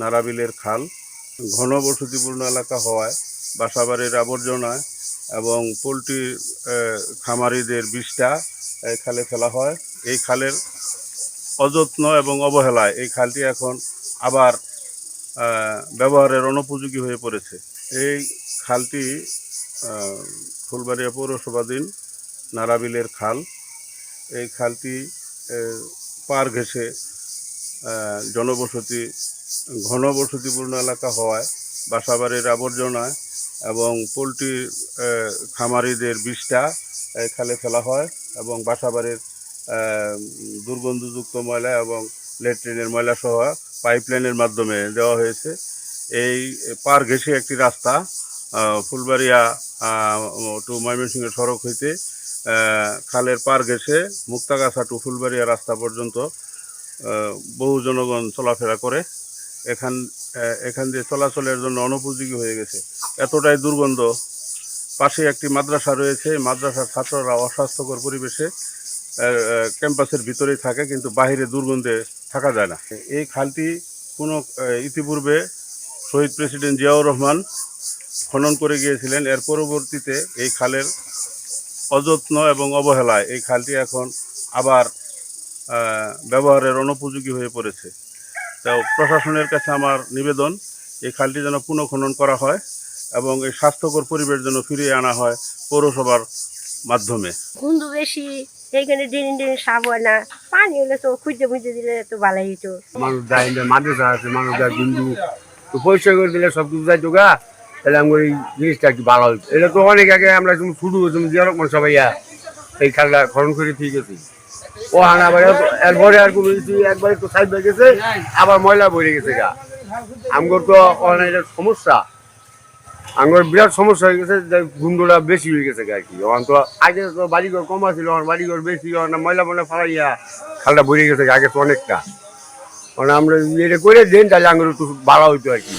নারাবিলের খাল ঘনবসতিপূর্ণ এলাকা হওয়ায় বাসাবাড়ির আবর্জনায় এবং পোলট্রি খামারিদের বিষটা এই খালে ফেলা হয়। এই খালের অযত্ন এবং অবহেলায় এই খালটি এখন আবার ব্যবহারের অনুপযোগী হয়ে পড়েছে। এই খালটি ফুলবাড়িয়া পৌরসভাধীন নারাবিলের খাল। এই খালটি পার ঘেঁষে ঘনবসতিপূর্ণ এলাকা হওয়ায় বাসাবাড়ির আবর্জনায় এবং পোলট্রি খামারিদের বিষটা এই খালে ফেলা হয় এবং বাসাবাড়ির দুর্গন্ধযুক্ত ময়লা এবং ল্যাট্রিনের ময়লা সহ পাইপলাইনের মাধ্যমে দেওয়া হয়েছে। এই পার ঘেঁষে একটি রাস্তা ফুলবাড়িয়া টু ময়মনসিংহের সড়ক হইতে খালের পার ঘেঁষে মুক্তাগাছা টু ফুলবাড়িয়া রাস্তা পর্যন্ত বহু জনগণ চলাফেরা করে। এখান দিয়ে চলাচলের জন্য অনুপযোগী হয়ে গেছে, এতটাই দুর্গন্ধ। পাশে একটি মাদ্রাসা রয়েছে, মাদ্রাসার ছাত্ররা অস্বাস্থ্যকর পরিবেশে ক্যাম্পাসের ভিতরেই থাকে, কিন্তু বাহিরে দুর্গন্ধে থাকা যায় না। এই খালটি ইতিপূর্বে শহীদ প্রেসিডেন্ট জিয়াউর রহমান খনন করে গিয়েছিলেন। এর পরবর্তীতে এই খালের অযত্ন এবং অবহেলায় এই খালটি এখন আবার ব্যবহারের অনুপযোগী হয়ে পড়েছে। তো প্রশাসনের কাছে আমার নিবেদন, এই খালটি যেন পুনঃখনন করা হয় এবং এই স্বাস্থ্যকর পরিবেশ যেন ফিরিয়ে আনা হয় পৌরসভার মাধ্যমে। গন্ধ বেশি, এইখানে দিন সাপ হয় না, পানি হলে তো খুঁজে দিলে তো ভালোই হইতো। মানুষ যায় মাদ্রাসা আছে, মানুষ যায় বিন্দু তো পরিষ্কার করে দিলে সব কিছু যাইতো গা, তাহলে আমার এই জিনিসটা একটু ভালো হতো। এটা তো অনেক আগে আমরা শুরু হয়েছিলাম যেরকম সবাই এই খালটা খনন করে ঠিক আছে। ও হানা আবার এরপরে আর কোনো একবার একটু সাইড হয়ে গেছে, আবার ময়লা বয়ে গেছে গা। আমগর তো অনেক সমস্যা, আমার বিরাট সমস্যা হয়ে গেছে, গুন্ডটা বেশি হয়ে গেছে আর কি। তো আগে তো বাড়িঘর কম ছিল, আমার বাড়িঘর বেশি, ময়লা ময়লা ফালাইয়া খালটা ভরে গেছে আগে তো অনেকটা। আমরা এটা করে দেন তাহলে আমার একটু ভালো হইতো আর কি।